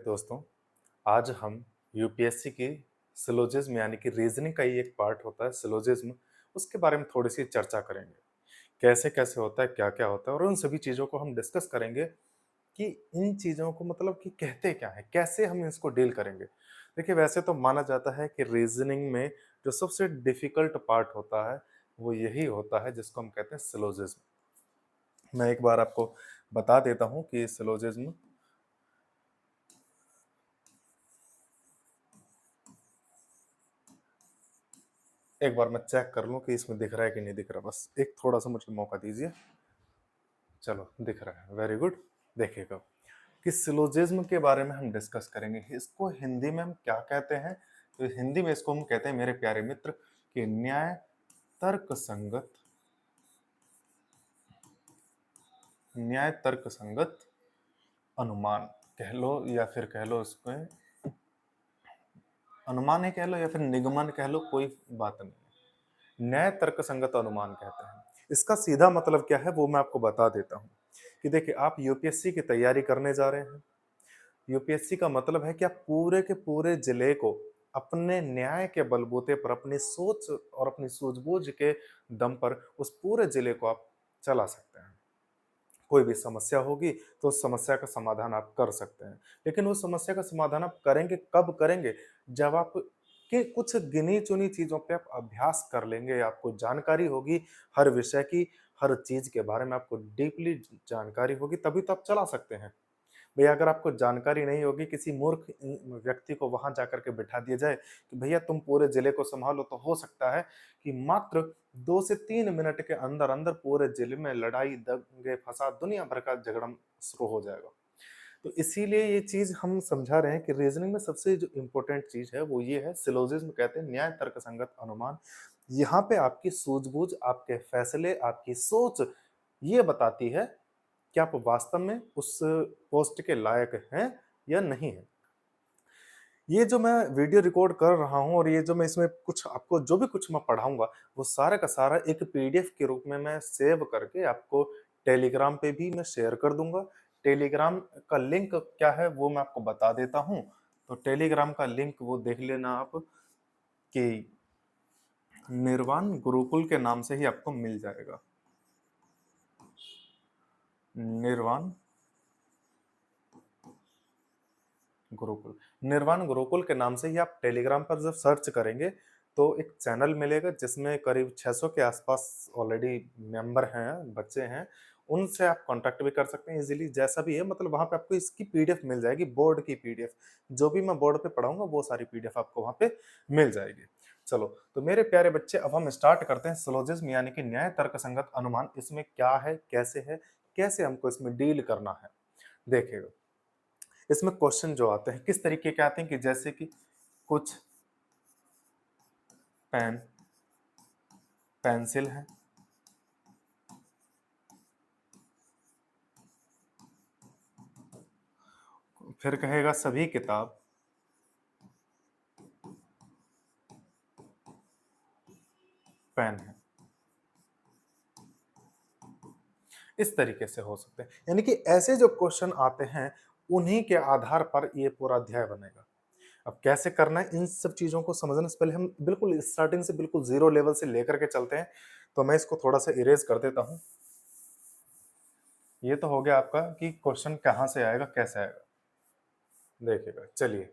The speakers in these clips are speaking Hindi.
दोस्तों। आज हम यूपीएससी की सिलोजिज्म यानी कि रीजनिंग का ही एक पार्ट होता है सिलोजिज्म, उसके बारे में थोड़ी सी चर्चा करेंगे। कैसे कैसे होता है, क्या क्या होता है, और उन सभी चीज़ों को हम डिस्कस करेंगे कि इन चीज़ों को मतलब कि कहते क्या है, कैसे हम इसको डील करेंगे। देखिए, वैसे तो माना जाता है कि रीजनिंग में जो सबसे डिफिकल्ट पार्ट होता है वो यही होता है जिसको हम कहते हैं सिलोजिज्म। मैं एक बार आपको बता देता हूँ कि सिलोजिज्म एक बार मैं चेक कर लूं कि इसमें दिख रहा है कि नहीं दिख रहा। बस एक थोड़ा सा मुझे मौका दीजिए। चलो, दिख रहा है, वेरी गुड। देखिएगा कि सिलोजिज्म के बारे में हम डिस्कस करेंगे। इसको हिंदी में हम क्या कहते हैं? तो हिंदी में इसको हम कहते हैं, मेरे प्यारे मित्र, कि न्याय तर्क संगत, न्याय तर्क संगत अनुमान कह लो, या फिर कह लो इसको अनुमान ही कह लो, या फिर निगमन कह लो, कोई बात नहीं। न्याय तर्क संगत अनुमान कहते हैं। इसका सीधा मतलब क्या है वो मैं आपको बता देता हूं कि देखिए, आप यूपीएससी की तैयारी करने जा रहे हैं। यूपीएससी का मतलब है कि आप पूरे के पूरे जिले को अपने न्याय के बलबूते पर, अपनी सोच और अपनी सूझबूझ के दम पर उस पूरे जिले को आप चला सकते हैं। कोई भी समस्या होगी तो उस समस्या का समाधान आप कर सकते हैं। लेकिन उस समस्या का समाधान आप करेंगे कब करेंगे? जब आप के कुछ गिनी चुनी चीजों पे आप अभ्यास कर लेंगे, आपको जानकारी होगी हर विषय की, हर चीज के बारे में आपको डीपली जानकारी होगी, तभी तो आप चला सकते हैं। भैया, अगर आपको जानकारी नहीं होगी, किसी मूर्ख व्यक्ति को वहां जाकर के बिठा दिया जाए कि भैया तुम पूरे जिले को संभालो, तो हो सकता है कि मात्र 2 से 3 मिनट के अंदर अंदर पूरे जिले में लड़ाई, दंगे, फसाद, दुनिया भर का झगड़ा शुरू हो जाएगा। तो इसीलिए ये चीज हम समझा रहे हैं कि रीजनिंग में सबसे जो इम्पोर्टेंट चीज है वो ये है, सिलोजिज्म कहते हैं न्याय तर्क संगत अनुमान। यहाँ पे आपकी सूझबूझ, आपके फैसले, आपकी सोच ये बताती है कि आप वास्तव में उस पोस्ट के लायक हैं या नहीं है। ये जो मैं वीडियो रिकॉर्ड कर रहा हूँ और ये जो मैं इसमें कुछ आपको जो भी कुछ मैं पढ़ाऊंगा, वो सारा का सारा एक पीडीएफ के रूप में मैं सेव करके आपको टेलीग्राम पे भी मैं शेयर कर दूंगा। टेलीग्राम का लिंक क्या है वो मैं आपको बता देता हूँ। तो टेलीग्राम का लिंक वो देख लेना आप, कि निर्वाण गुरुकुल के नाम से ही आपको मिल जाएगा। निर्वाण गुरुकुल, निर्वाण गुरुकुल के नाम से ही आप टेलीग्राम पर जब सर्च करेंगे तो एक चैनल मिलेगा जिसमें करीब 600 के आसपास ऑलरेडी मेंबर हैं, बच्चे हैं। उनसे आप कांटेक्ट भी कर सकते हैं इजीली, जैसा भी है। मतलब वहां पे आपको इसकी पीडीएफ मिल जाएगी, बोर्ड की पीडीएफ। जो भी मैं बोर्ड पे पढ़ाऊंगा वो सारी पीडीएफ आपको वहां पे मिल जाएगी। चलो, तो मेरे प्यारे बच्चे, अब हम स्टार्ट करते हैं सिलोजिज्म यानी कि न्याय तर्क संगत अनुमान। इसमें क्या है, कैसे हमको इसमें डील करना है। देखिएगा, इसमें क्वेश्चन जो आते हैं किस तरीके के आते हैं, कि जैसे कि कुछ पेन पेंसिल है, फिर कहेगा सभी किताब पेन है। इस तरीके से हो सकते हैं, यानी कि ऐसे जो क्वेश्चन आते हैं उन्हीं के आधार पर ये पूरा अध्याय बनेगा। अब कैसे करना है, इन सब चीजों को समझने से पहले हम बिल्कुल स्टार्टिंग से, बिल्कुल जीरो लेवल से लेकर के चलते हैं। तो मैं इसको थोड़ा सा इरेज कर देता हूं। ये तो हो गया आपका कि क्वेश्चन कहां से आएगा, कैसे आएगा। देखिएगा, चलिए,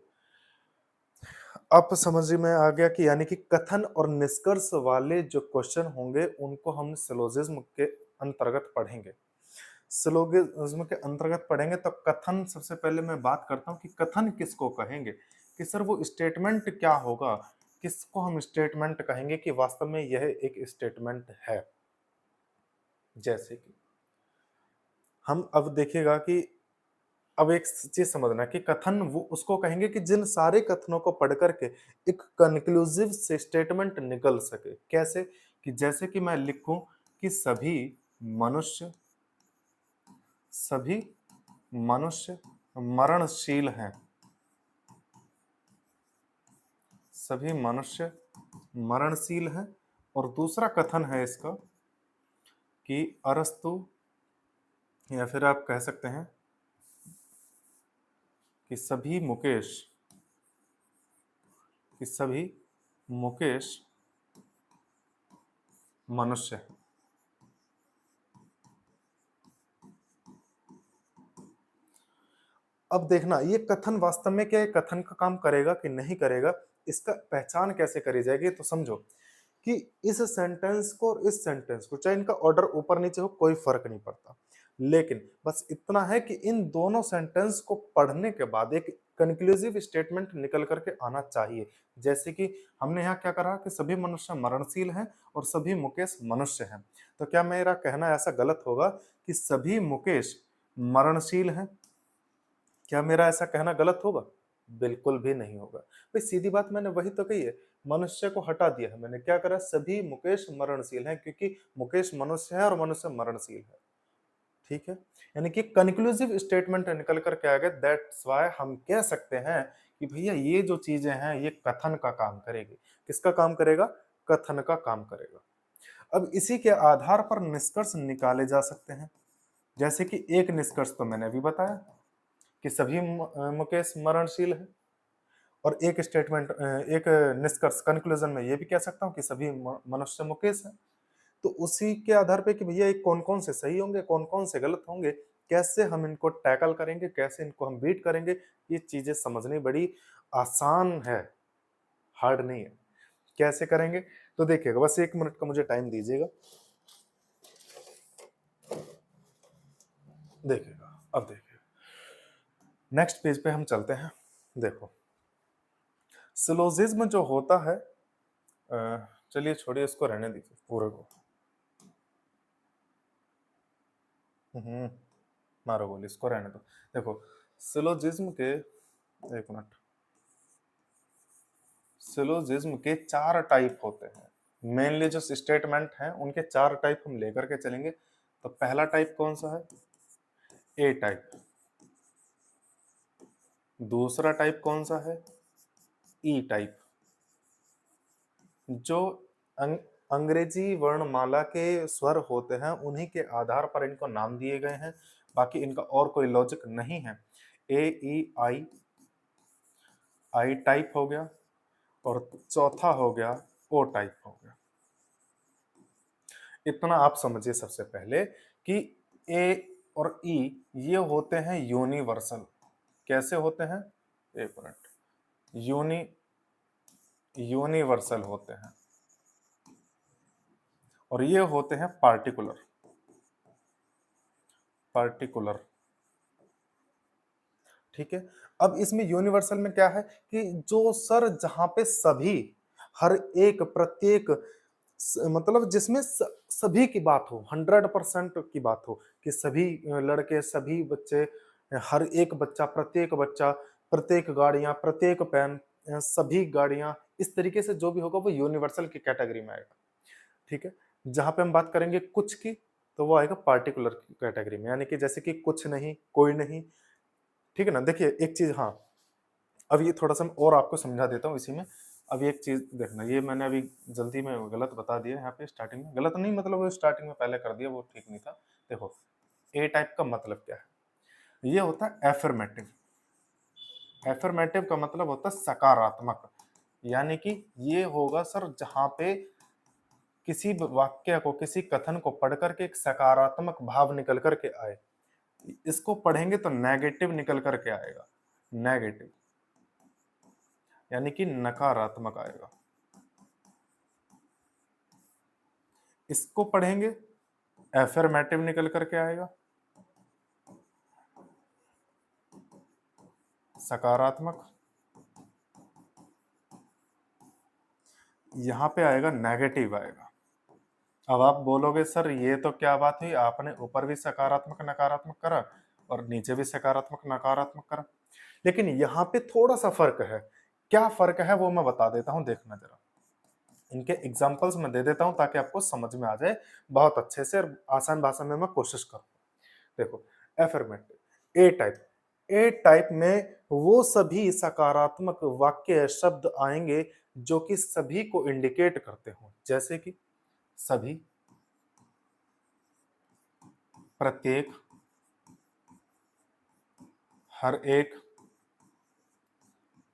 अब समझ में आ गया कि यानी कि कथन और निष्कर्ष वाले जो क्वेश्चन होंगे उनको हम सिलोजिज्म के अंतर्गत पढ़ेंगे। सिलोगिज्म के अंतर्गत पढ़ेंगे तो कथन, सबसे पहले मैं बात करता हूं कि कथन किसको कहेंगे, कि सर वो स्टेटमेंट क्या होगा, किसको हम स्टेटमेंट कहेंगे कि वास्तव में यह एक स्टेटमेंट है। जैसे कि हम अब देखिएगा कि अब एक चीज समझना कि कथन वो उसको कहेंगे कि जिन सारे कथनों को पढ़ करके एक कंक्लूसिव से स्टेटमेंट निकल सके। कैसे? कि जैसे कि मैं लिखूं कि मनुष्य सभी मनुष्य मरणशील हैं, सभी मनुष्य मरणशील हैं। और दूसरा कथन है इसका कि अरस्तु, या फिर आप कह सकते हैं कि सभी मुकेश कि सभी मुकेश मनुष्य हैं। अब देखना ये कथन वास्तव में क्या ये कथन का काम करेगा कि नहीं करेगा, इसका पहचान कैसे करी जाएगी तो समझो कि इस सेंटेंस को और इस सेंटेंस को चाहे इनका ऑर्डर ऊपर नीचे हो कोई फर्क नहीं पड़ता, लेकिन बस इतना है कि इन दोनों सेंटेंस को पढ़ने के बाद एक कंक्लूसिव स्टेटमेंट निकल करके आना चाहिए। जैसे कि हमने यहाँ क्या कहा कि सभी मनुष्य मरणशील हैं और सभी मुकेश मनुष्य हैं, तो क्या मेरा कहना ऐसा गलत होगा कि सभी मुकेश मरणशील हैं? क्या मेरा ऐसा कहना गलत होगा? बिल्कुल भी नहीं होगा। भाई सीधी बात मैंने वही तो कही है, मनुष्य को हटा दिया है मैंने, क्या करा सभी मुकेश मरणशील हैं क्योंकि मुकेश मनुष्य है और मनुष्य मरणशील है। ठीक है? यानी कि कंक्लूसिव स्टेटमेंट निकल कर के आ गया, दैट्स व्हाई हम कह सकते हैं कि भैया ये जो चीजें हैं ये कथन का काम करेगी। किसका काम करेगा? कथन का काम करेगा। अब इसी के आधार पर निष्कर्ष निकाले जा सकते हैं। जैसे कि एक निष्कर्ष तो मैंने अभी बताया कि सभी मुकेश मरणशील है, और एक स्टेटमेंट एक निष्कर्ष कंक्लूजन में ये भी कह सकता हूँ कि सभी मनुष्य मुकेश हैं। तो उसी के आधार पे कि भैया कौन कौन से सही होंगे कौन कौन से गलत होंगे, कैसे हम इनको टैकल करेंगे, कैसे इनको हम बीट करेंगे, ये चीजें समझनी बड़ी आसान है, हार्ड नहीं है। कैसे करेंगे तो देखिएगा, बस 1 मिनट का मुझे टाइम दीजिएगा। देखिएगा, अब देखिएगा नेक्स्ट पेज पे हम चलते हैं। देखो सिलोजिज्म जो होता है, चलिए छोड़िए इसको, रहने दीजिए पूरे को। मारो गोली, इसको रहने दो। देखो सिलोजिज्म के, एक मिनट, सिलोजिज्म के 4 टाइप होते हैं। मेनली जो स्टेटमेंट हैं उनके 4 टाइप हम लेकर के चलेंगे। तो पहला टाइप कौन सा है? ए टाइप। दूसरा टाइप कौन सा है? ई टाइप। जो अंग्रेजी वर्णमाला के स्वर होते हैं उन्हीं के आधार पर इनको नाम दिए गए हैं, बाकी इनका और कोई लॉजिक नहीं है। ए ई आई, आई टाइप हो गया, और चौथा हो गया ओ टाइप हो गया। इतना आप समझिए सबसे पहले कि ए और ई ये होते हैं यूनिवर्सल। कैसे होते हैं? एक मिनट, यूनि यूनिवर्सल होते हैं, और ये होते हैं पार्टिकुलर। पार्टिकुलर, ठीक है। अब इसमें यूनिवर्सल में क्या है कि जो सर जहां पे सभी, हर एक प्रत्येक मतलब जिसमें सभी की बात हो, 100% की बात हो कि सभी लड़के, सभी बच्चे, हर एक बच्चा, प्रत्येक गाड़ियां, प्रत्येक पेन, सभी गाड़ियां, इस तरीके से जो भी होगा वो यूनिवर्सल की कैटेगरी में आएगा। ठीक है। जहां पे हम बात करेंगे कुछ की, तो वो आएगा पार्टिकुलर की कैटेगरी में, यानी कि जैसे कि कुछ नहीं, कोई नहीं। ठीक है ना। देखिए एक चीज, हाँ, अब ये थोड़ा सा और आपको समझा देता हूँ इसी में। अब एक चीज देखना, ये मैंने अभी जल्दी में गलत बता दिया यहाँ पे स्टार्टिंग में, गलत नहीं मतलब वो स्टार्टिंग में पहले कर दिया, वो ठीक नहीं था। देखो ए टाइप का मतलब क्या है? ये होता है एफर्मेटिव। एफर्मेटिव का मतलब होता है सकारात्मक, यानी कि ये होगा सर जहां पे किसी वाक्य को, किसी कथन को पढ़ करके एक सकारात्मक भाव निकल करके आए। इसको पढ़ेंगे तो नेगेटिव निकल करके आएगा, नेगेटिव यानी कि नकारात्मक आएगा। इसको पढ़ेंगे एफर्मेटिव निकल करके आएगा, सकारात्मक। यहां पे आएगा नेगेटिव आएगा। अब आप बोलोगे सर ये तो क्या बात हुई, आपने ऊपर भी सकारात्मक नकारात्मक करा और नीचे भी सकारात्मक नकारात्मक करा, लेकिन यहाँ पे थोड़ा सा फर्क है। क्या फर्क है वो मैं बता देता हूं, देखना जरा। इनके एग्जांपल्स मैं दे देता हूं ताकि आपको समझ में आ जाए बहुत अच्छे से, और आसान भाषा में मैं कोशिश करूँ। देखो एफर्मेटिव, ए टाइप। ए टाइप में वो सभी सकारात्मक वाक्य शब्द आएंगे जो कि सभी को इंडिकेट करते हो, जैसे कि सभी, प्रत्येक, हर एक,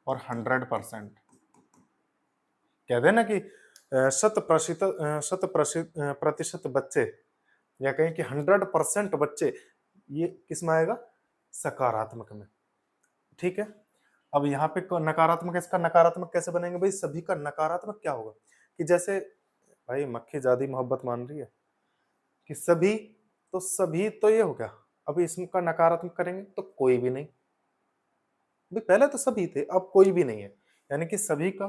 और 100%। कहते हैं ना कि प्रतिशत बच्चे, या कहें कि 100% बच्चे, ये किस में आएगा? सकारात्मक में। ठीक है। अब यहाँ पे नकारात्मक, इसका नकारात्मक कैसे बनेंगे भाई? सभी का नकारात्मक क्या होगा कि जैसे भाई मक्खी ज्यादा मोहब्बत मान रही है कि सभी, तो सभी तो ये हो गया। अभी इसका नकारात्मक करेंगे तो कोई भी नहीं। भाई पहले तो सभी थे, अब कोई भी नहीं है, यानी कि सभी का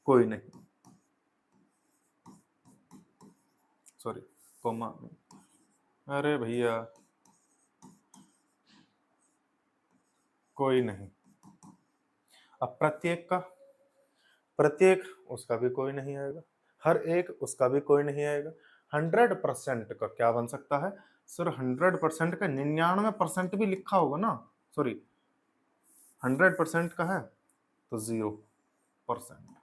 कोई नहीं। सॉरी, कोमा, अरे भैया कोई नहीं। अब प्रत्येक का, प्रत्येक उसका भी कोई नहीं आएगा, हर एक उसका भी कोई नहीं आएगा। 100% का क्या बन सकता है सर? 100% का 99% भी लिखा होगा ना, सॉरी 100% का है तो 0%,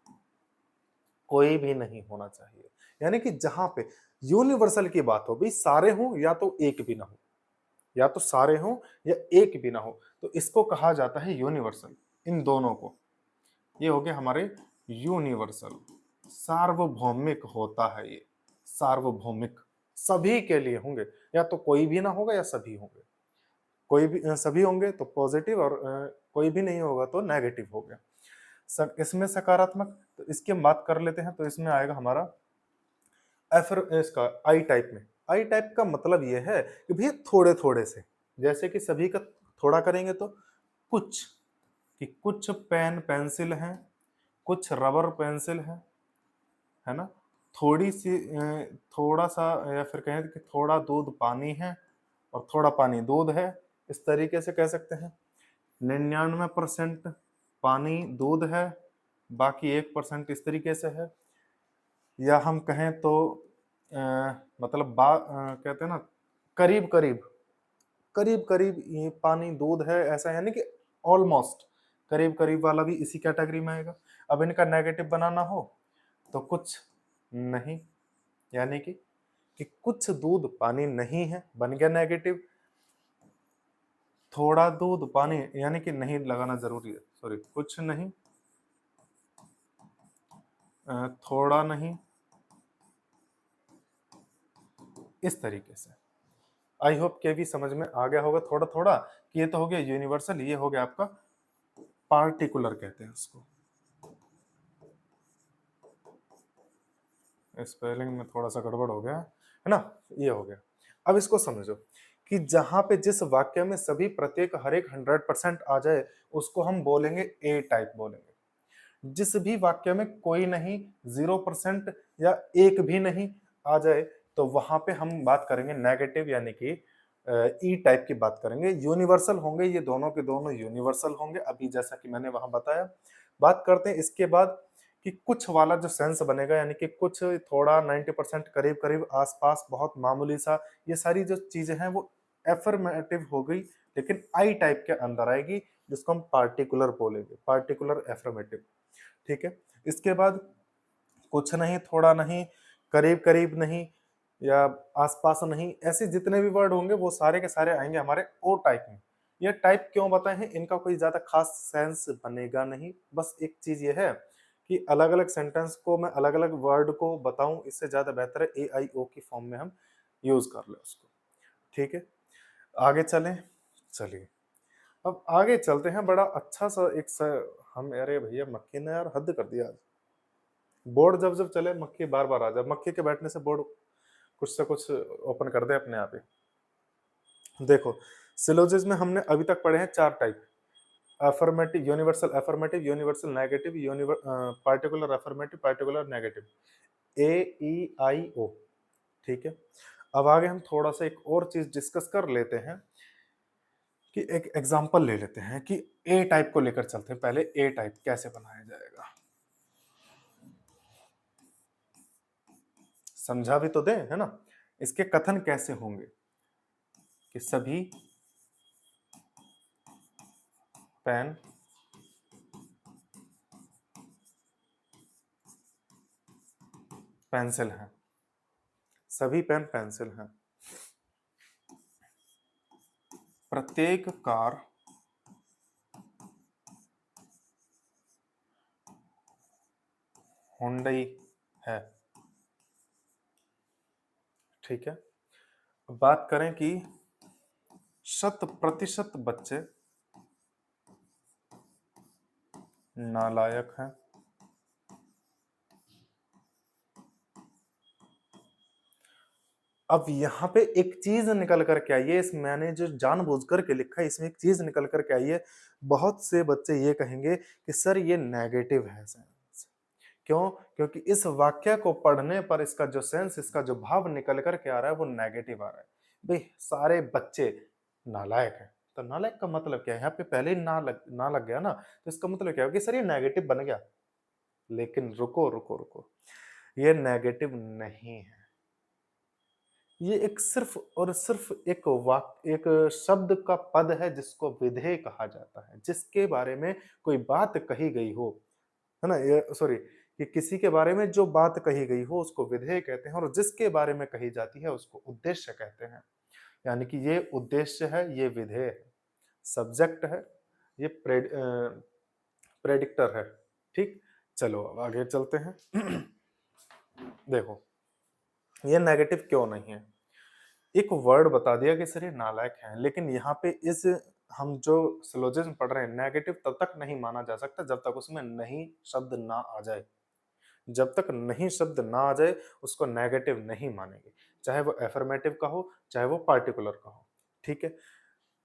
कोई भी नहीं होना चाहिए। यानी कि जहां पे यूनिवर्सल की बात हो, भाई सारे हों या तो एक भी ना हो, या तो सारे हों या एक भी ना हो, तो इसको कहा जाता है यूनिवर्सल। इन दोनों को, ये हो गया हमारे यूनिवर्सल। सार्वभौमिक होता है ये, सार्वभौमिक, सभी के लिए होंगे, या तो कोई भी ना होगा या सभी होंगे। कोई भी सभी होंगे तो पॉजिटिव, और कोई भी नहीं होगा तो नेगेटिव हो गया। इसमें सकारात्मक, तो इसकी हम बात कर लेते हैं। तो इसमें आएगा हमारा इसका आई टाइप में। आई टाइप का मतलब यह है कि भैया थोड़े थोड़े से, जैसे कि सभी का थोड़ा करेंगे तो कुछ, कि कुछ पेन पेंसिल हैं, कुछ रबर पेंसिल है ना, थोड़ी सी थोड़ा सा, या फिर कहें कि थोड़ा दूध पानी है और थोड़ा पानी दूध है, इस तरीके से कह सकते हैं। 99% पानी दूध है, बाकी 1% इस तरीके से है। या हम कहें तो अ, मतलब कहते हैं ना, करीब करीब, करीब करीब ये पानी दूध है ऐसा, यानी कि ऑलमोस्ट करीब करीब वाला भी इसी कैटेगरी में आएगा। अब इनका नेगेटिव बनाना हो तो कुछ नहीं, यानी कि कुछ दूध पानी नहीं है, बन गया नेगेटिव। थोड़ा दूध पानी, यानी कि नहीं लगाना जरूरी है, सॉरी, कुछ नहीं, थोड़ा नहीं, इस तरीके से। आई होप के भी समझ में आ गया होगा थोड़ा थोड़ा कि ये तो हो गया यूनिवर्सल, ये हो गया आपका पार्टिकुलर कहते हैं उसको। स्पेलिंग में थोड़ा सा गड़बड़ हो गया है ना, ये हो गया। अब इसको समझो कि जहां पे जिस वाक्य में सभी प्रत्येक हर एक 100% आ जाए उसको हम बोलेंगे ए टाइप बोलेंगे। जिस भी वाक्य में कोई नहीं, 0% या एक भी नहीं आ जाए तो वहां पे हम बात करेंगे नेगेटिव, यानी कि ई टाइप की बात करेंगे। यूनिवर्सल होंगे, ये दोनों के दोनों यूनिवर्सल होंगे, अभी जैसा कि मैंने वहां बताया। बात करते हैं इसके बाद कि कुछ वाला जो सेंस बनेगा, यानी कि कुछ, थोड़ा, 90%, करीब करीब, आसपास, बहुत मामूली सा, ये सारी जो चीजें हैं वो एफर्मेटिव हो गई, लेकिन आई टाइप के अंदर आएगी, जिसको हम पार्टिकुलर बोलेंगे, पार्टिकुलर एफर्मेटिव। ठीक है। इसके बाद कुछ नहीं, थोड़ा नहीं, करीब करीब नहीं, या आसपास नहीं, ऐसे जितने भी वर्ड होंगे वो सारे के सारे आएंगे हमारे ओ टाइप में। ये टाइप क्यों बताए हैं? इनका कोई ज्यादा खास सेंस बनेगा नहीं, बस एक चीज ये है कि अलग अलग सेंटेंस को मैं अलग अलग वर्ड को बताऊं, इससे ज्यादा बेहतर है ए आई ओ की फॉर्म में हम यूज कर ले उसको। ठीक है, आगे चलें। चलिए, अब आगे चलते हैं। बड़ा अच्छा सा हम, अरे भैया मक्खी ने यार हद कर दिया आज। बोर्ड जब जब चले मक्खी बार बार आ जाए, मक्खी के बैठने से बोर्ड कुछ से कुछ ओपन कर दे अपने आप ही। देखो, सिलोजिज्म में हमने अभी तक पढ़े हैं 4 type: affirmative, universal negative, particular affirmative, particular negative, A E I O. ठीक है। अब आगे हम थोड़ा सा एक और चीज डिस्कस कर लेते हैं कि एक एग्जांपल ले लेते हैं कि ए टाइप को लेकर चलते हैं। पहले ए टाइप कैसे बनाया जाएगा, समझा भी तो दें, है ना। इसके कथन कैसे होंगे कि सभी पेन पेंसिल हैं, सभी पेन पेंसिल हैं, प्रत्येक कार हुंडई है। ठीक है। अब बात करें कि 100% बच्चे नालायक हैं। अब यहाँ पे एक चीज निकल कर के आई है, इस मैंने जो जानबूझ करके लिखा है इसमें एक चीज निकल कर के आई है। बहुत से बच्चे ये कहेंगे कि सर ये नेगेटिव है सेंस। क्यों? क्योंकि इस वाक्य को पढ़ने पर इसका जो सेंस, इसका जो भाव निकल कर के आ रहा है वो नेगेटिव आ रहा है। भाई सारे बच्चे नालायक हैं, तो नालायक का मतलब क्या है? यहाँ पे पहले ही ना लग गया ना, तो इसका मतलब क्या है कि सर ये नेगेटिव बन गया। लेकिन रुको रुको रुको, ये नेगेटिव नहीं है। ये एक सिर्फ और सिर्फ एक शब्द का पद है जिसको विधेय कहा जाता है, जिसके बारे में कोई बात कही गई हो, है ना? ये सॉरी, कि किसी के बारे में जो बात कही गई हो उसको विधेय कहते हैं, और जिसके बारे में कही जाती है उसको उद्देश्य कहते हैं। यानी कि ये उद्देश्य है, ये विधेय है, सब्जेक्ट है, ये प्रेडिक्टर है। ठीक, चलो अब आगे चलते हैं। देखो, ये नेगेटिव क्यों नहीं है? एक वर्ड बता दिया कि सर ये नालायक है, लेकिन यहाँ पे इस हम जो सिलोजिज्म पढ़ रहे हैं, नेगेटिव तब तक नहीं माना जा सकता जब तक उसमें नहीं शब्द ना आ जाए। जब तक नहीं शब्द ना आ जाए उसको नेगेटिव नहीं मानेंगे, चाहे वो एफर्मेटिव का हो चाहे वो पार्टिकुलर का हो। ठीक है,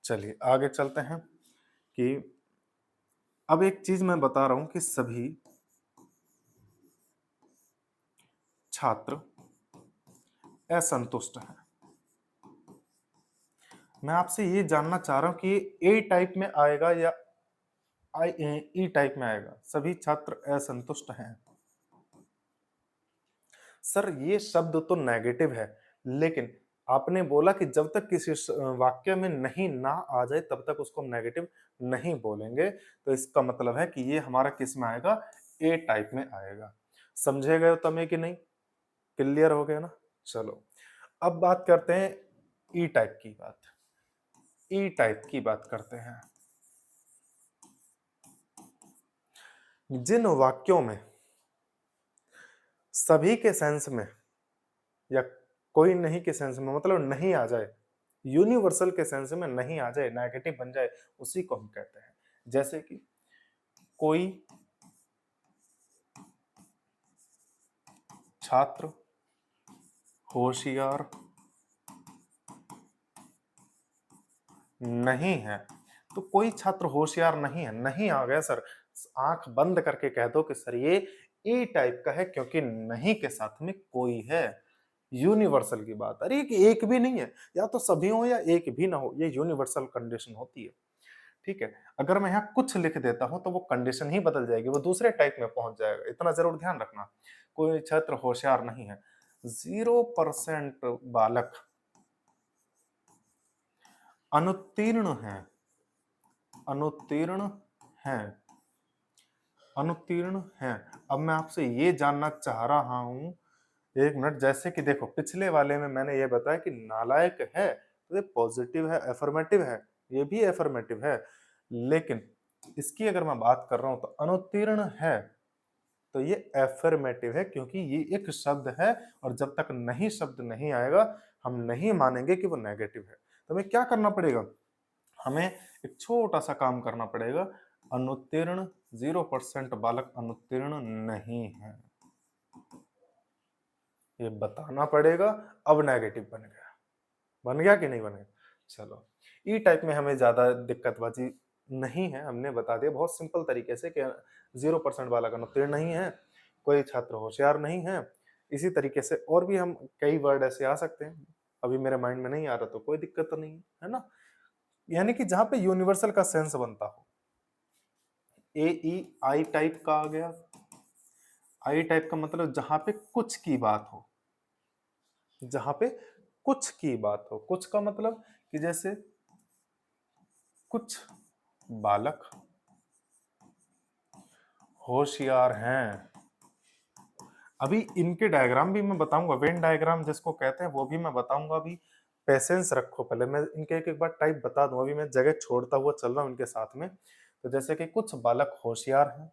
चलिए आगे चलते हैं कि अब एक चीज मैं बता रहा हूं कि सभी छात्र असंतुष्ट हैं। मैं आपसे ये जानना चाह रहा हूं कि ए टाइप में आएगा या आई ई टाइप में आएगा? सभी छात्र असंतुष्ट हैं। सर ये शब्द तो नेगेटिव है, लेकिन आपने बोला कि जब तक किसी वाक्य में नहीं ना आ जाए तब तक उसको हम नेगेटिव नहीं बोलेंगे, तो इसका मतलब है कि ये हमारा किस में आएगा? ए टाइप में आएगा। समझे गए हो तमे कि नहीं? क्लियर हो गया ना? चलो अब बात करते हैं ई टाइप की बात। ई टाइप की बात करते हैं। जिन वाक्यों में सभी के सेंस में या कोई नहीं के सेंस में, मतलब नहीं आ जाए, यूनिवर्सल के सेंस में नहीं आ जाए, नेगेटिव बन जाए, उसी को हम कहते हैं। जैसे कि कोई छात्र होशियार नहीं है, तो कोई छात्र होशियार नहीं है, नहीं आ गया सर, आंख बंद करके कह दो कि सर ये ए टाइप का है, क्योंकि नहीं के साथ में कोई है। यूनिवर्सल की बात, अरे कि एक भी नहीं है, या तो सभी हो या एक भी ना हो, ये यूनिवर्सल कंडीशन होती है। ठीक है, अगर मैं यहाँ कुछ लिख देता हूं तो वो कंडीशन ही बदल जाएगी, वो दूसरे टाइप में पहुंच जाएगा, इतना जरूर ध्यान रखना। कोई छात्र होशियार नहीं है, 0% बालक अनुत्तीर्ण है, अनुत्तीर्ण है, अनुत्तीर्ण है। अब मैं आपसे ये जानना चाह रहा हूं, एक मिनट, जैसे कि देखो पिछले वाले में मैंने ये बताया कि नालायक है तो ये पॉजिटिव है, एफर्मेटिव है, ये भी एफर्मेटिव है, लेकिन इसकी अगर मैं बात कर रहा हूं तो अनुत्तीर्ण है, तो ये एफर्मेटिव है, क्योंकि ये एक शब्द है, और जब तक नहीं शब्द नहीं आएगा हम नहीं मानेंगे कि वो नेगेटिव है। तो हमें क्या करना पड़ेगा? हमें एक छोटा सा काम करना पड़ेगा, अनुत्तीर्ण, 0% बालक अनुत्तीर्ण नहीं है, ये बताना पड़ेगा। अब नेगेटिव बन गया, बन गया कि नहीं बन गया? चलो, ई टाइप में हमें ज्यादा दिक्कतबाजी नहीं है, हमने बता दिया बहुत सिंपल तरीके से कि 0% बालक अनुत्तीर्ण नहीं है, कोई छात्र होशियार नहीं है। इसी तरीके से और भी हम कई वर्ड ऐसे आ सकते हैं, अभी मेरे माइंड में नहीं आ रहा तो कोई दिक्कत तो नहीं है ना? यानी कि जहां पे यूनिवर्सल का सेंस बनता हो। ए ई आई टाइप का आ गया। आई टाइप का मतलब जहां पे कुछ की बात हो, जहां पे कुछ की बात हो, कुछ का मतलब कि जैसे कुछ बालक होशियार हैं। अभी इनके डायग्राम भी मैं बताऊंगा, वेन डायग्राम जिसको कहते हैं वो भी मैं बताऊंगा। अभी पेशेंस रखो, पहले मैं इनके एक एक बार टाइप बता दूं, अभी मैं जगह छोड़ता हुआ चल रहा हूं इनके साथ में। तो जैसे कि कुछ बालक होशियार हैं,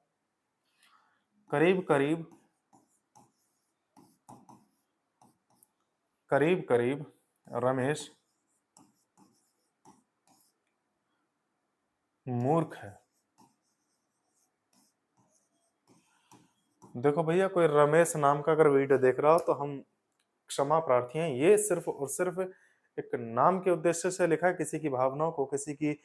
करीब करीब करीब करीब रमेश मूर्ख है। देखो भैया, कोई रमेश नाम का अगर वीडियो देख रहा हो तो हम क्षमा प्रार्थी हैं। ये सिर्फ और सिर्फ एक नाम के उद्देश्य से लिखा है, किसी की भावनाओं को, किसी की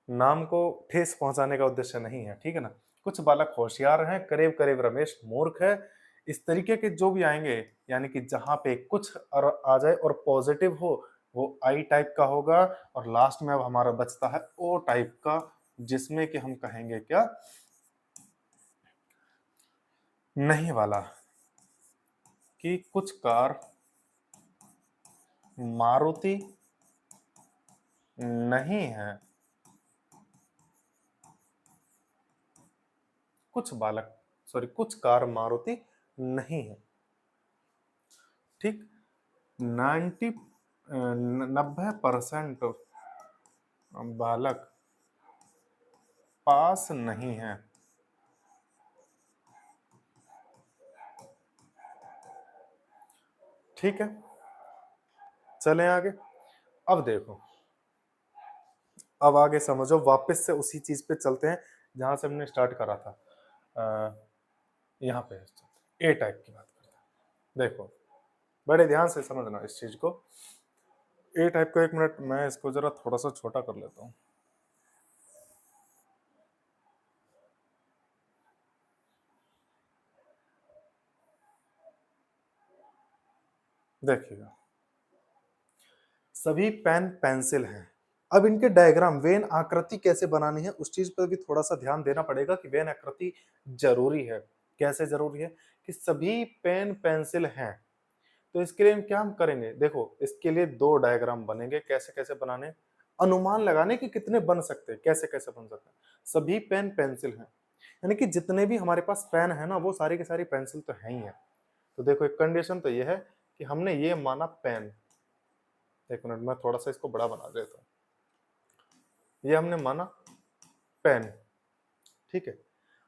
नाम को ठेस पहुंचाने का उद्देश्य नहीं है, ठीक है ना। कुछ बालक होशियार हैं, करीब करीब रमेश मूर्ख है। इस तरीके के जो भी आएंगे, यानी कि जहां पे कुछ और आ जाए और पॉजिटिव हो, वो आई टाइप का होगा। और लास्ट में अब हमारा बचता है ओ टाइप का, जिसमें कि हम कहेंगे क्या, नहीं वाला, कि कुछ कार मारुति नहीं है। कुछ बालक, सॉरी, कुछ कार मारुति नहीं है, ठीक। 90% बालक पास नहीं है। ठीक है, चलें आगे। अब देखो, अब आगे समझो, वापस से उसी चीज पे चलते हैं जहां से हमने स्टार्ट करा था। यहाँ पे ए टाइप की बात करते हैं। देखो, बड़े ध्यान से समझना इस चीज को। ए टाइप को, एक मिनट मैं इसको जरा थोड़ा सा छोटा कर लेता हूँ। देखिएगा, सभी पेन पेंसिल हैं। अब इनके डायग्राम, वेन आकृति कैसे बनानी है उस चीज पर भी थोड़ा सा ध्यान देना पड़ेगा कि वेन आकृति जरूरी है। कैसे जरूरी है? कि सभी पेन पेंसिल हैं। तो इसके लिए हम क्या हम करेंगे, देखो इसके लिए दो डायग्राम बनेंगे। कैसे कैसे बनाने, अनुमान लगाने कि कितने बन सकते हैं, कैसे कैसे बन सकते हैं। सभी पेन पेंसिल हैं, यानी कि जितने भी हमारे पास पेन है ना, वो सारी की सारी पेंसिल तो है ही है। तो देखो, एक कंडीशन तो ये है कि हमने ये माना पेन। एक मिनट, मैं थोड़ा सा इसको बड़ा बना देता हूँ। ये हमने माना पेन, ठीक है।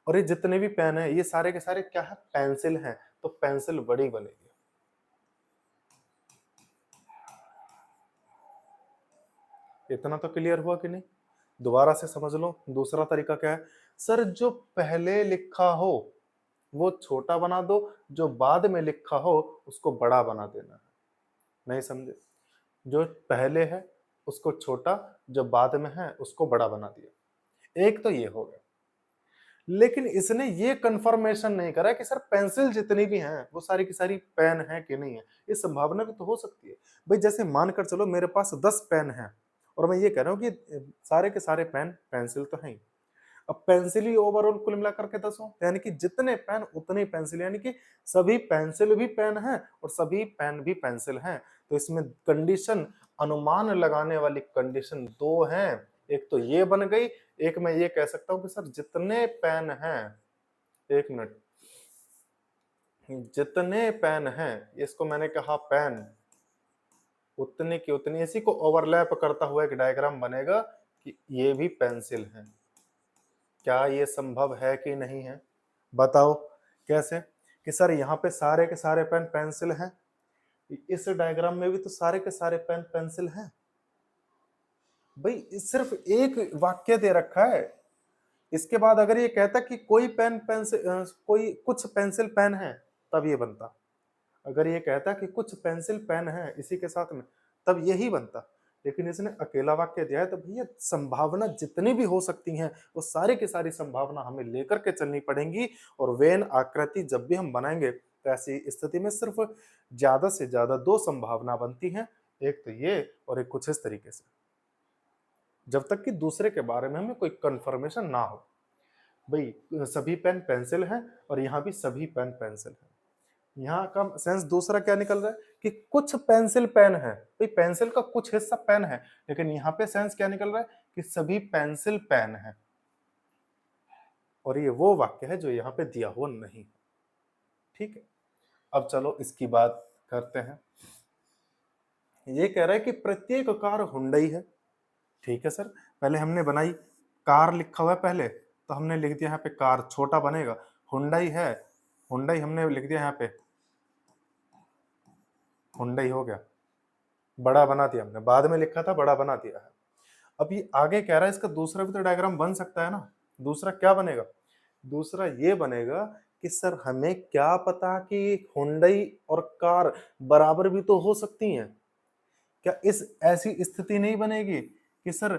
और ये जितने भी पेन है, ये सारे के सारे क्या है, पेंसिल हैं। तो पेंसिल बड़ी बनेगी। इतना तो क्लियर हुआ कि नहीं? दोबारा से समझ लो। दूसरा तरीका क्या है, सर जो पहले लिखा हो वो छोटा बना दो, जो बाद में लिखा हो उसको बड़ा बना देना है। नहीं समझे? जो पहले है उसको छोटा, जो बाद में है उसको बड़ा बना दिया। एक तो ये हो गया। लेकिन इसने ये कंफर्मेशन नहीं करा कि सर पेंसिल जितनी भी हैं वो सारी की सारी पेन है कि नहीं है। ये संभावना भी तो हो सकती है। भाई जैसे मानकर चलो मेरे पास 10 पेन हैं और मैं ये कह रहा हूँ कि सारे के सारे पेन पेंसिल तो हैं ही। अब पेंसिल ही ओवरऑल कुल मिलाकर के 10 हो, यानी कि जितने पेन उतने पेंसिल, यानी कि सभी पेंसिल भी पेन है और सभी पेन भी पेंसिल हैं। तो इसमें कंडीशन, अनुमान लगाने वाली कंडीशन दो हैं। एक तो ये बन गई, एक मैं ये कह सकता हूं कि सर जितने पेन हैं, एक मिनट, जितने पेन हैं, इसको मैंने कहा पेन, उतनी की उतनी, इसी को ओवरलैप करता हुआ एक डायग्राम बनेगा कि ये भी पेंसिल है। क्या ये संभव है कि नहीं है? बताओ कैसे? कि सर यहाँ पे सारे के सारे पेन पेंसिल हैं, इस डायग्राम में भी तो सारे के सारे पेन पेंसिल हैं। भाई सिर्फ एक वाक्य दे रखा है, इसके बाद अगर ये कहता कि कोई पेन पेंसिल, कोई कुछ पेंसिल पेन है, तब ये बनता। अगर ये कहता कि कुछ पेंसिल पेन है इसी के साथ में, तब यही बनता। लेकिन इसने अकेला वाक्य दिया है, तो भैया संभावना जितनी भी हो सकती हैं वो सारी की सारी संभावना हमें लेकर के चलनी पड़ेंगी। और वेन आकृति जब भी हम बनाएंगे तो ऐसी स्थिति में सिर्फ ज्यादा से ज्यादा दो संभावना बनती हैं, एक तो ये और एक कुछ इस तरीके से, जब तक कि दूसरे के बारे में हमें कोई कंफर्मेशन ना हो। भाई सभी पेन पेंसिल हैं और यहाँ भी सभी पेन पेंसिल हैं। यहाँ का सेंस दूसरा क्या निकल रहा है कि कुछ पेंसिल पेन है, भाई पेंसिल का कुछ हिस्सा पेन है, लेकिन यहाँ पे सेंस क्या निकल रहा है कि सभी पेंसिल पेन है। और ये वो वाक्य है जो यहाँ पे दिया हुआ नहीं। ठीक है, अब चलो इसकी बात करते हैं। ये कह रहा है कि प्रत्येक कार हुंडई है। ठीक है सर, पहले हमने बनाई, कार लिखा हुआ है पहले, तो हमने लिख दिया यहाँ पे कार, छोटा बनेगा। हुंडई है, हुंडई हमने लिख दिया यहाँ पे हुंडई हो गया, बड़ा बना दिया हमने, बाद में लिखा था बड़ा बना दिया है। अब ये आगे कह रहा है इसका दूसरा भी तो डायग्राम बन सकता है ना। दूसरा क्या बनेगा? दूसरा ये बनेगा कि सर हमें क्या पता कि हुंडई और कार बराबर भी तो हो सकती हैं। क्या इस ऐसी स्थिति नहीं बनेगी कि सर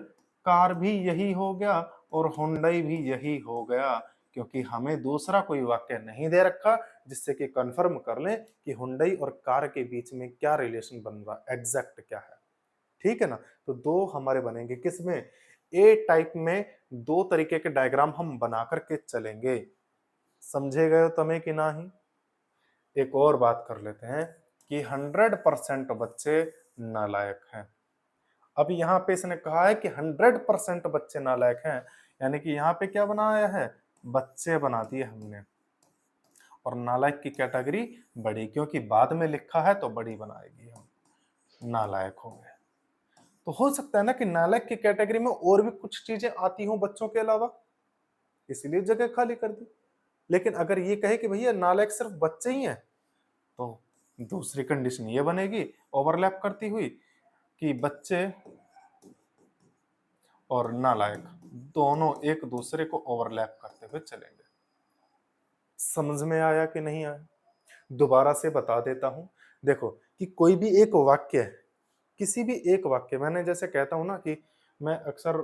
कार भी यही हो गया और हुंडई भी यही हो गया, क्योंकि हमें दूसरा कोई वाक्य नहीं दे रखा जिससे कि कंफर्म कर लें कि हुंडई और कार के बीच में क्या रिलेशन बन रहा है, एग्जैक्ट क्या है। ठीक है ना? तो दो हमारे बनेंगे किसमें? ए टाइप में दो तरीके के डायग्राम हम बना करके चलेंगे। समझे गए हो तुम्हें कि नहीं? एक और बात कर लेते हैं कि 100% बच्चे नालायक हैं। अब यहाँ पे इसने कहा है कि 100% बच्चे नालायक हैं, यानी कि यहाँ पे क्या बनाया है? बच्चे बना दिए हमने, और नालायक की कैटेगरी बड़ी, क्योंकि बाद में लिखा है तो बड़ी बनाएगी हम, नालायक हो गए। तो हो सकता है ना कि नालायक की कैटेगरी में और भी कुछ चीजें आती हों बच्चों के अलावा, इसलिए जगह खाली कर दी। लेकिन अगर ये कहे कि भैया नालायक सिर्फ बच्चे ही हैं, तो दूसरी कंडीशन ये बनेगी ओवरलैप करती हुई कि बच्चे और नालायक दोनों एक दूसरे को ओवरलैप करते हुए चलेंगे। समझ में आया कि नहीं आया? दोबारा से बता देता हूं। देखो कि कोई भी एक वाक्य है, किसी भी एक वाक्य, मैंने जैसे कहता हूं ना कि मैं अक्सर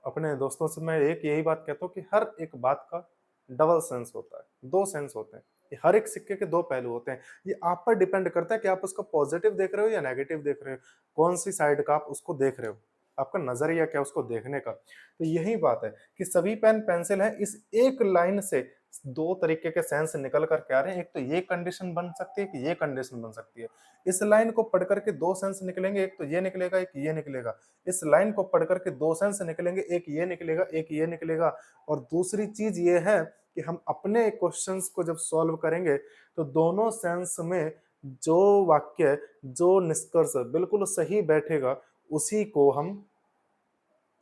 अपने दोस्तों से मैं एक यही बात कहता हूं कि हर एक बात का डबल सेंस होता है, दो सेंस होते हैं। ये हर एक सिक्के के दो पहलू होते हैं। ये आप पर डिपेंड करता है कि आप उसका पॉजिटिव देख रहे हो या नेगेटिव देख रहे हो, कौन सी साइड का आप उसको देख रहे हो, आपका नजरिया क्या उसको देखने का। तो यही बात है कि सभी पेन पेंसिल है, इस एक लाइन से दो तरीके के सेंस निकल कर के आ रहे हैं। एक तो ये कंडीशन बन सकती है कि ये कंडीशन बन सकती है। इस लाइन को पढ़ करके दो सेंस निकलेंगे, एक तो ये निकलेगा एक ये निकलेगा। इस लाइन को पढ़ करके दो सेंस निकलेंगे, एक ये निकलेगा एक ये निकलेगा। और दूसरी चीज ये है कि हम अपने क्वेश्चंस को जब सॉल्व करेंगे तो दोनों सेंस में जो वाक्य, जो निष्कर्ष बिल्कुल सही बैठेगा उसी को हम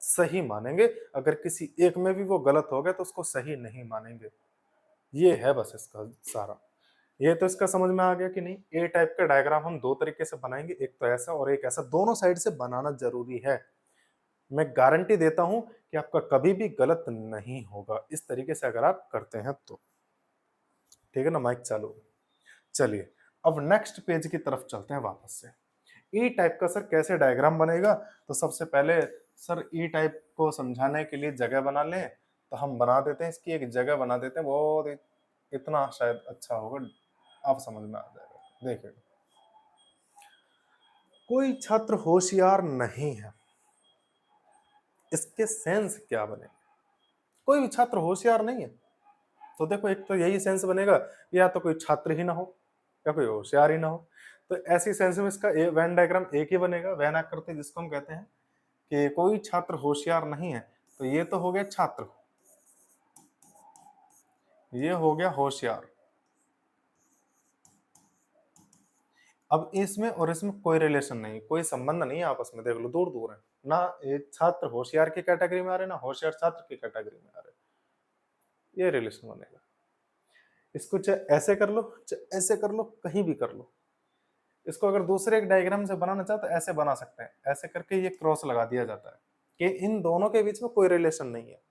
सही मानेंगे। अगर किसी एक में भी वो गलत हो गया तो उसको सही नहीं मानेंगे। ये है बस इसका सारा। ये तो इसका समझ में आ गया कि नहीं? ए टाइप का डायग्राम हम दो तरीके से बनाएंगे, एक तो ऐसा और एक ऐसा, दोनों साइड से बनाना जरूरी है। मैं गारंटी देता हूं कि आपका कभी भी गलत नहीं होगा इस तरीके से अगर आप करते हैं तो। ठीक है ना? माइक चालू। चलिए अब नेक्स्ट पेज की तरफ चलते हैं वापस से। ई टाइप का सर कैसे डायग्राम बनेगा? तो सबसे पहले सर ई टाइप को समझाने के लिए जगह बना लें, तो हम बना देते हैं, इसकी एक जगह बना देते हैं, बहुत इतना शायद अच्छा होगा, आप समझ में आ जाएगा। देखिए, कोई छात्र होशियार नहीं है, इसके सेंस क्या बने? कोई भी छात्र होशियार नहीं है, तो देखो एक तो यही सेंस बनेगा, या तो कोई छात्र ही ना हो या कोई होशियार ही ना हो। तो ऐसी सेंस में इसका वेन डायग्राम एक ही बनेगा, वेन आकृति जिसको हम कहते हैं कि कोई छात्र होशियार नहीं है। तो ये तो हो गया छात्र, ये हो गया होशियार। अब इसमें और इसमें कोई रिलेशन नहीं, कोई संबंध नहीं है आपस में, देख लो दूर दूर है ना। ये छात्र होशियार की कैटेगरी में आ रहे ना होशियार छात्र की कैटेगरी में आ रहे, ये रिलेशन बनेगा। इसको चाहे ऐसे कर लो चाहे ऐसे कर लो, कहीं भी कर लो। इसको अगर दूसरे एक डायग्राम से बनाना चाहो तो ऐसे बना सकते हैं, ऐसे करके ये क्रॉस लगा दिया जाता है कि इन दोनों के बीच में कोई रिलेशन नहीं है।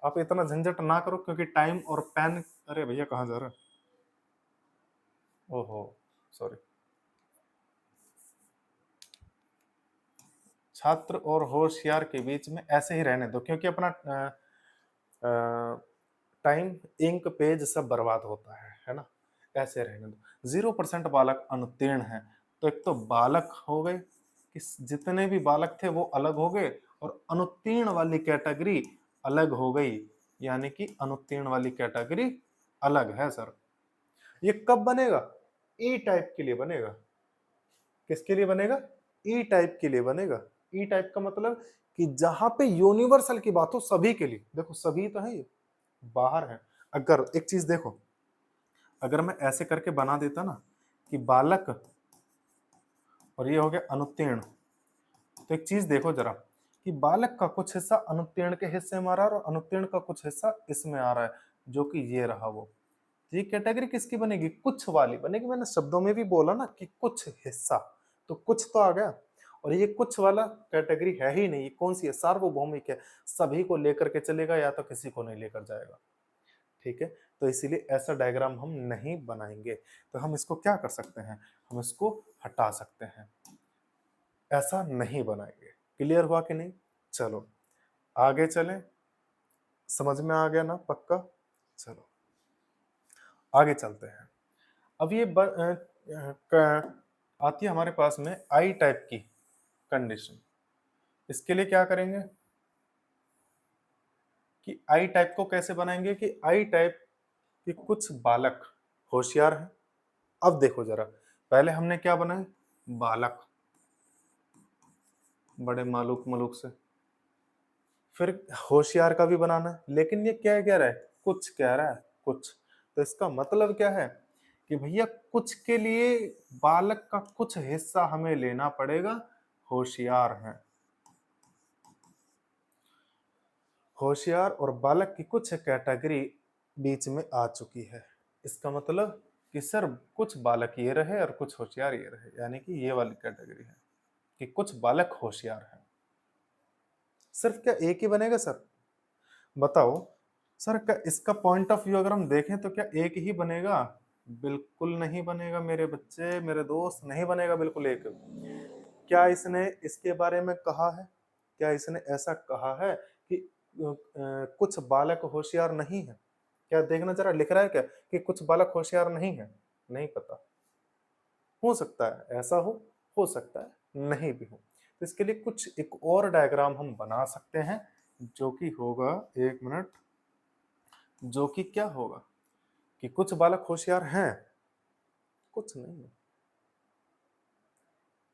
आप इतना झंझट ना करो, क्योंकि टाइम और पेन, अरे भैया कहाँ जा रहा है? ओहो सॉरी। छात्र और होशियार के बीच में ऐसे ही रहने दो, क्योंकि अपना टाइम, इंक, पेज सब बर्बाद होता है ना। ऐसे रहने दो। 0% बालक अनुत्तीर्ण है, तो एक तो बालक हो गए कि जितने भी बालक थे वो अलग हो गए, और अनुत्तीर्ण वाली कैटेगरी अलग हो गई, यानी कि अनुत्तीर्ण वाली कैटेगरी अलग है सर। ये कब बनेगा? ई टाइप के लिए बनेगा। किसके लिए बनेगा? ई टाइप के लिए बनेगा। ई टाइप का मतलब कि जहां पे यूनिवर्सल की बात हो सभी के लिए। देखो सभी तो है, ये बाहर है। अगर एक चीज देखो, अगर मैं ऐसे करके बना देता ना कि बालक और ये हो गया अनुत्तीर्ण, तो एक चीज देखो जरा कि बालक का कुछ हिस्सा अनुत्तीर्ण के हिस्से में आ रहा है और अनुत्तीर्ण का कुछ हिस्सा इसमें आ रहा है, जो कि ये रहा वो। तो ये कैटेगरी किसकी बनेगी? कुछ वाली बनेगी। मैंने शब्दों में भी बोला ना कि कुछ हिस्सा, तो कुछ तो आ गया। और ये कुछ वाला कैटेगरी है ही नहीं। ये कौन सी है? सार्वभौमिक है, सभी को लेकर के चलेगा या तो किसी को नहीं लेकर जाएगा। ठीक है, तो इसीलिए ऐसा डायग्राम हम नहीं बनाएंगे। तो हम इसको क्या कर सकते हैं? हम इसको हटा सकते हैं, ऐसा नहीं बनाएंगे। क्लियर हुआ कि नहीं? चलो आगे चलें। समझ में आ गया ना पक्का? चलो आगे चलते हैं। अब ये आती है हमारे पास में आई टाइप की कंडीशन। इसके लिए क्या करेंगे कि आई टाइप को कैसे बनाएंगे कि आई टाइप के कुछ बालक होशियार हैं। अब देखो जरा, पहले हमने क्या बनाए? बालक, बड़े मालूक मलूक से। फिर होशियार का भी बनाना है, लेकिन ये क्या कह रहा है? कुछ कह रहा है, कुछ। तो इसका मतलब क्या है कि भैया कुछ के लिए बालक का कुछ हिस्सा हमें लेना पड़ेगा। होशियार है, होशियार और बालक की कुछ कैटेगरी बीच में आ चुकी है। इसका मतलब कि सर कुछ बालक ये रहे और कुछ होशियार ये रहे, यानी कि ये वाली कैटेगरी है कि कुछ बालक होशियार हैं। सिर्फ क्या एक ही बनेगा सर? बताओ सर, क्या इसका पॉइंट ऑफ व्यू अगर हम देखें तो क्या एक ही बनेगा? बिल्कुल नहीं बनेगा मेरे बच्चे, मेरे दोस्त, नहीं बनेगा बिल्कुल एक। क्या इसने इसके बारे में कहा है? क्या इसने ऐसा कहा है कि कुछ बालक होशियार नहीं है? क्या देखना जरा, लिख रहा है क्या कि कुछ बालक होशियार नहीं है? नहीं पता। हो सकता है ऐसा हो सकता है नहीं भी हो। तो इसके लिए कुछ एक और डायग्राम हम बना सकते हैं, जो कि होगा, एक मिनट, जो कि क्या होगा कि कुछ बालक होशियार हैं, कुछ नहीं है,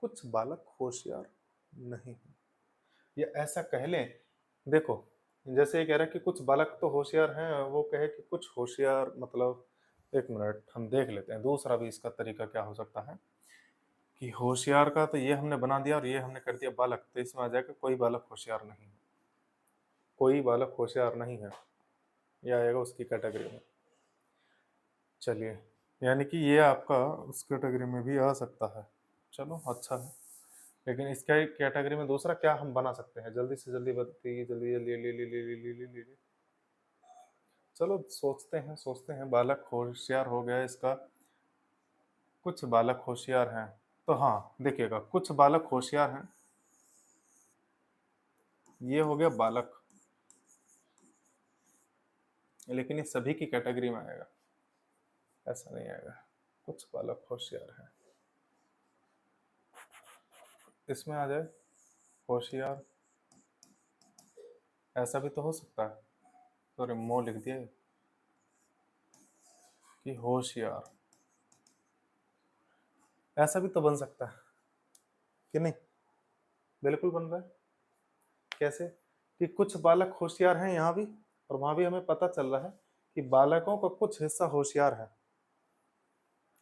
कुछ बालक होशियार नहीं है, या ऐसा कह लें। देखो, जैसे ये कह रहा है कि कुछ बालक तो होशियार हैं, वो कहे कि कुछ होशियार, मतलब एक मिनट हम देख लेते हैं दूसरा भी इसका तरीका क्या हो सकता है कि होशियार का तो ये हमने बना दिया और ये हमने कर दिया बालक, तो इसमें आ जाएगा कोई बालक होशियार नहीं है, कोई बालक होशियार नहीं है, ये आएगा उसकी कैटेगरी में। चलिए, यानी कि ये आपका उस कैटेगरी में भी आ सकता है। चलो अच्छा है, लेकिन इसका कैटेगरी में दूसरा क्या हम बना सकते हैं? जल्दी से जल्दी बताइए, जल्दी जल्दी ले। चलो सोचते हैं। बालक होशियार हो गया इसका, कुछ बालक होशियार हैं। तो हाँ देखिएगा, कुछ बालक होशियार हैं, ये हो गया बालक, लेकिन ये सभी की कैटेगरी में आएगा, ऐसा नहीं आएगा। कुछ बालक होशियार हैं, इसमें आ जाए होशियार, ऐसा भी तो हो सकता है। सॉरी, मो लिख दिया कि होशियार, ऐसा भी तो बन सकता है कि नहीं? बिल्कुल बन रहा है। कैसे कि कुछ बालक होशियार हैं यहाँ भी, और वहां भी हमें पता चल रहा है कि बालकों का कुछ हिस्सा होशियार है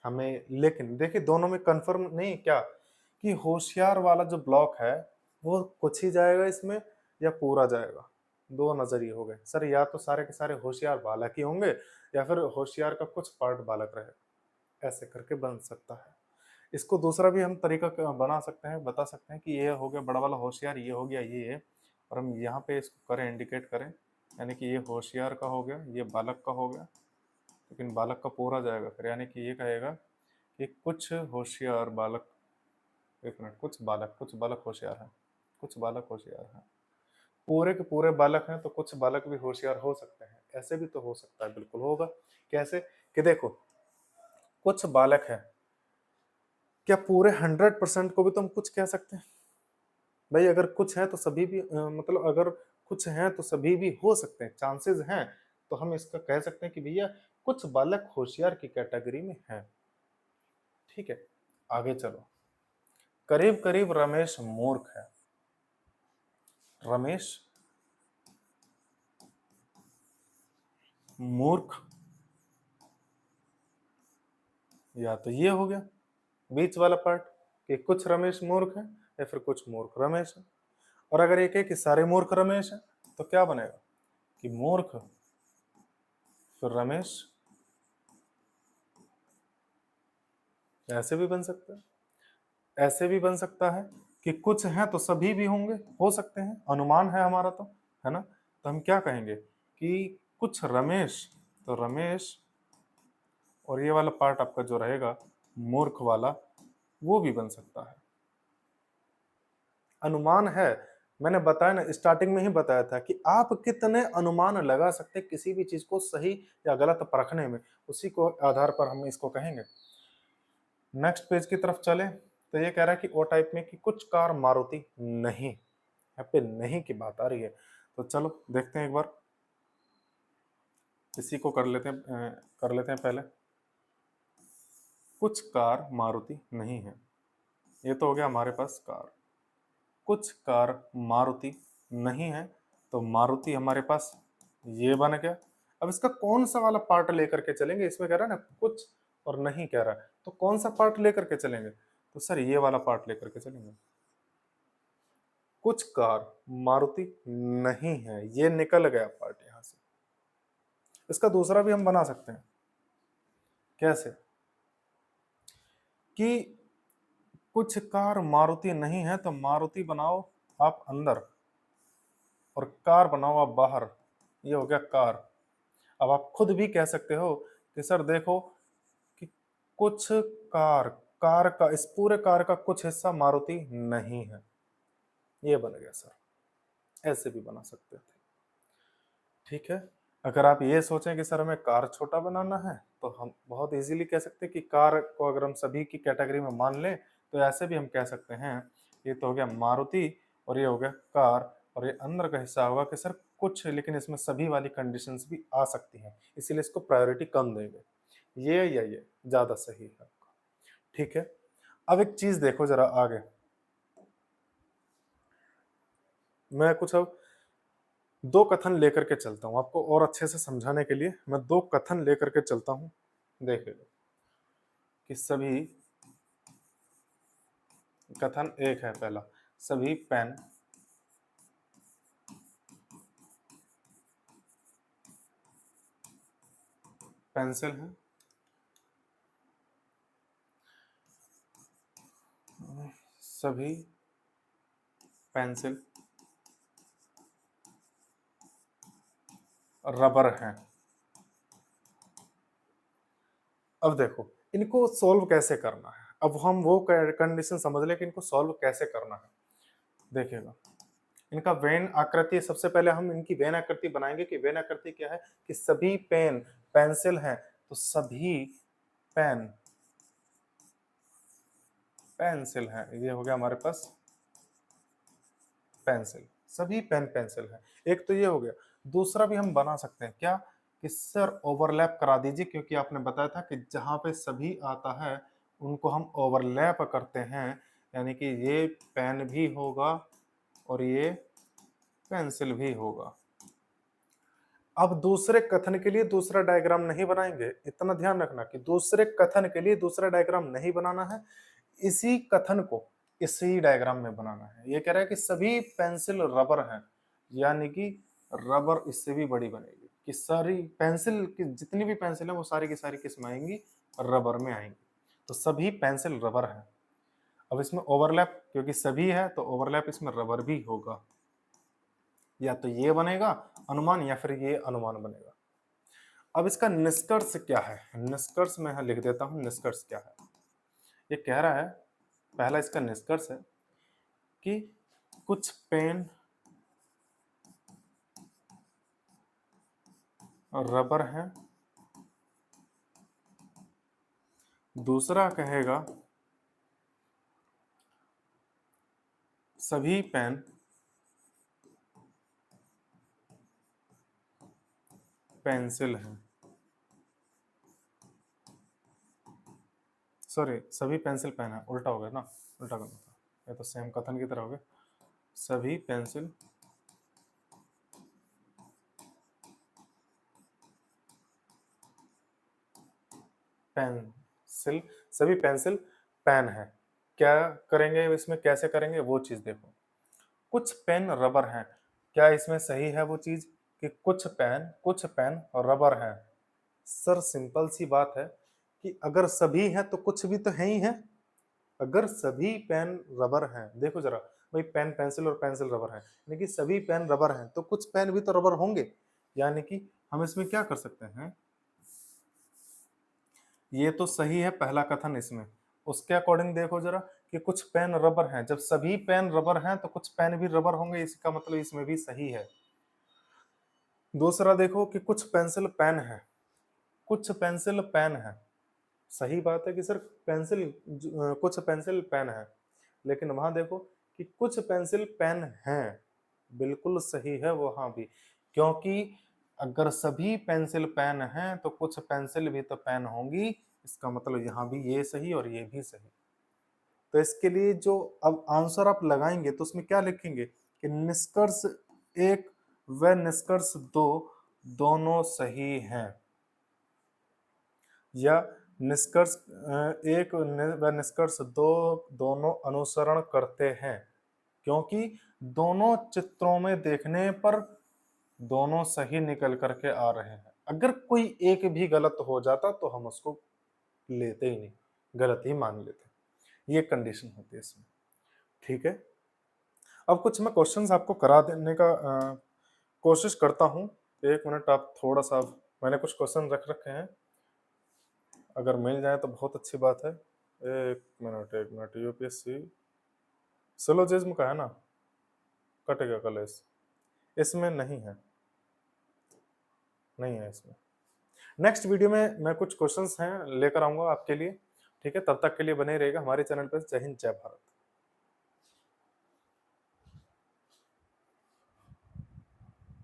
हमें। लेकिन देखिए, दोनों में कंफर्म नहीं क्या कि होशियार वाला जो ब्लॉक है वो कुछ ही जाएगा इसमें या पूरा जाएगा? दो नजरिए हो गए सर, या तो सारे के सारे होशियार बालक ही होंगे या फिर होशियार का कुछ पार्ट बालक रहे, ऐसे करके बन सकता है। इसको दूसरा भी हम तरीका बना सकते हैं, बता सकते हैं कि ये हो गया बड़ा वाला होशियार, ये हो गया ये, और हम यहाँ पे इसको करें, इंडिकेट करें, यानी कि ये होशियार का हो गया, ये बालक का हो गया, लेकिन बालक का पूरा जाएगा फिर, यानी कि ये कहेगा कि कुछ होशियार बालक, एक मिनट, कुछ बालक होशियार हैं, कुछ बालक होशियार हैं, पूरे के पूरे बालक हैं तो कुछ बालक भी होशियार हो सकते हैं, ऐसे भी तो हो सकता है, बिल्कुल होगा। कैसे कि देखो, कुछ बालक है, क्या पूरे 100% को भी तो हम कुछ कह सकते हैं? भाई अगर कुछ है तो सभी भी मतलब अगर कुछ हैं तो सभी भी हो सकते हैं, चांसेस हैं, तो हम इसका कह सकते हैं कि भैया कुछ बालक होशियार की कैटेगरी में हैं। ठीक है, आगे चलो। करीब करीब रमेश मूर्ख है, रमेश मूर्ख, या तो ये हो गया बीच वाला पार्ट कि कुछ रमेश मूर्ख है या फिर कुछ मूर्ख रमेश है। और अगर एक है कि सारे मूर्ख रमेश है, तो क्या बनेगा कि मूर्ख फिर रमेश ऐसे भी बन सकता है, ऐसे भी बन सकता है कि कुछ हैं तो सभी भी होंगे, हो सकते हैं, अनुमान है हमारा तो, है ना? तो हम क्या कहेंगे कि कुछ रमेश, तो रमेश, और ये वाला पार्ट आपका जो रहेगा मूर्ख वाला, वो भी बन सकता है। अनुमान है, मैंने बताया ना, स्टार्टिंग में ही बताया था कि आप कितने अनुमान लगा सकते हैं किसी भी चीज को सही या गलत परखने में, उसी को आधार पर हम इसको कहेंगे। नेक्स्ट पेज की तरफ चले तो ये कह रहा है कि ओ टाइप में कि कुछ कार मारुति नहीं, यहाँ पे नहीं की बात आ रही है। तो चलो देखते हैं एक बार, इसी को कर लेते हैं पहले। कुछ कार मारुति नहीं है, ये तो हो गया हमारे पास कार। कुछ कार मारुति नहीं है, तो मारुति हमारे पास ये बन गया। अब इसका कौन सा वाला पार्ट लेकर के चलेंगे, इसमें कह रहा है ना कुछ और नहीं कह रहा है, तो कौन सा पार्ट लेकर के चलेंगे? तो सर ये वाला पार्ट लेकर के चलेंगे। कुछ कार मारुति नहीं है, ये निकल गया पार्ट यहां से। इसका दूसरा भी हम बना सकते हैं। कैसे? कि कुछ कार मारुति नहीं है, तो मारुति बनाओ आप अंदर और कार बनाओ आप बाहर, ये हो गया कार। अब आप खुद भी कह सकते हो कि सर देखो कि कुछ कार, कार का, इस पूरे कार का कुछ हिस्सा मारुति नहीं है, ये बन गया सर। ऐसे भी बना सकते थे, ठीक है। अगर आप ये सोचें कि सर हमें कार छोटा बनाना है, तो हम बहुत इजीली कह सकते हैं कि कार को अगर हम सभी की कैटेगरी में मान लें, तो ऐसे भी हम कह सकते हैं, ये तो हो गया मारुति और ये हो गया कार, और ये अंदर का हिस्सा होगा कि सर कुछ, लेकिन इसमें सभी वाली कंडीशंस भी आ सकती हैं, इसीलिए इसको प्रायोरिटी कम देंगे। ये या ये ज्यादा सही है आपका, ठीक है। अब एक चीज देखो जरा आगे, मैं कुछ अब दो कथन लेकर के चलता हूं आपको और अच्छे से समझाने के लिए, मैं दो कथन लेकर के चलता हूं। देखिए कि सभी, कथन एक है पहला, सभी पेन पेंसिल हैं, सभी पेंसिल रबर हैं। अब देखो इनको सॉल्व कैसे करना है, अब हम वो कंडीशन समझ लें कि इनको सॉल्व कैसे करना है। देखिएगा इनका वेन आकृति, सबसे पहले हम इनकी वेन आकृति बनाएंगे कि वेन आकृति क्या है, कि सभी पेन पेंसिल हैं, तो सभी पेन पेंसिल हैं, ये हो गया हमारे पास पेंसिल, सभी पेन पेंसिल है। एक तो ये हो गया, दूसरा भी हम बना सकते हैं क्या, कि सर ओवरलैप करा दीजिए, क्योंकि आपने बताया था कि जहां पे सभी आता है उनको हम ओवरलैप करते हैं, यानी कि ये पेन भी होगा और ये पेंसिल भी होगा। अब दूसरे कथन के लिए दूसरा डायग्राम नहीं बनाएंगे, इतना ध्यान रखना कि दूसरे कथन के लिए दूसरा डायग्राम नहीं बनाना है, इसी कथन को इसी डायग्राम में बनाना है। ये कह रहा है कि सभी पेंसिल रबर हैं, यानी कि रबर इससे भी बड़ी बनेगी, कि सारी पेंसिल की जितनी भी पेंसिल है वो सारी की सारी किस में आएंगी, रबर में आएंगी। तो सभी पेंसिल रबर है। अब इसमें ओवरलैप, क्योंकि सभी है तो ओवरलैप इसमें रबर भी होगा, या तो ये बनेगा अनुमान या फिर ये अनुमान बनेगा। अब इसका निष्कर्ष क्या है, निष्कर्ष मैं यहां लिख देता हूं, निष्कर्ष क्या है। ये कह रहा है, पहला इसका निष्कर्ष है कि कुछ पेन रबर हैं, दूसरा कहेगा सभी पेन पेंसिल हैं, सॉरी सभी पेंसिल पेन है, उल्टा हो गया ना, उल्टा करना था, ये तो सेम कथन की तरह हो गया। सभी पेंसिल पेंसिल, सभी पेंसिल पेन है। क्या करेंगे इसमें, कैसे करेंगे वो चीज देखो। कुछ पेन रबर हैं, क्या इसमें सही है वो चीज कि कुछ पेन रबर हैं? सर सिंपल सी बात है कि अगर सभी हैं तो कुछ भी तो है ही है। अगर सभी पेन रबर हैं, देखो जरा भाई, पेन पेंसिल और पेंसिल रबर है, यानी कि सभी पेन रबर हैं तो कुछ पेन भी तो रबर होंगे। यानी कि हम इसमें क्या कर सकते हैं, ये तो सही है पहला कथन इसमें। उसके अकॉर्डिंग देखो जरा कि कुछ पेन रबर हैं, जब सभी पेन रबर हैं तो कुछ पेन भी रबर होंगे, इसका मतलब इसमें भी सही है। दूसरा देखो कि कुछ पेंसिल पेन है, कुछ पेंसिल पेन है, सही बात है कि सर पेंसिल कुछ पेंसिल पेन है, लेकिन वहां देखो कि कुछ पेंसिल पेन हैं, बिल्कुल सही है वहां भी, क्योंकि अगर सभी पेंसिल पेन हैं तो कुछ पेंसिल भी तो पेन होंगी, इसका मतलब यहाँ भी ये सही और ये भी सही। तो इसके लिए जो अब आंसर आप लगाएंगे तो उसमें क्या लिखेंगे कि निष्कर्ष एक व निष्कर्ष दो दोनों सही हैं, या निष्कर्ष एक व निष्कर्ष दो दोनों अनुसरण करते हैं, क्योंकि दोनों चित्रों में देखने पर दोनों सही निकल करके आ रहे हैं। अगर कोई एक भी गलत हो जाता तो हम उसको लेते ही नहीं, गलत ही मान लेते। ये कंडीशन होती है इसमें, ठीक है। अब कुछ मैं क्वेश्चंस आपको करा देने का कोशिश करता हूँ। एक मिनट आप थोड़ा सा, मैंने कुछ क्वेश्चन रख रखे हैं, अगर मिल जाए तो बहुत अच्छी बात है। एक मिनट, यूपीएससी सिलोजिज्म का है ना, कटेगा कलेश, इसमें नहीं है, नहीं है इसमें। नेक्स्ट वीडियो में मैं कुछ क्वेश्चंस हैं लेकर आऊंगा आपके लिए, ठीक है। तब तक के लिए बने रहेगा हमारे चैनल पर। जय हिंद, जय भारत।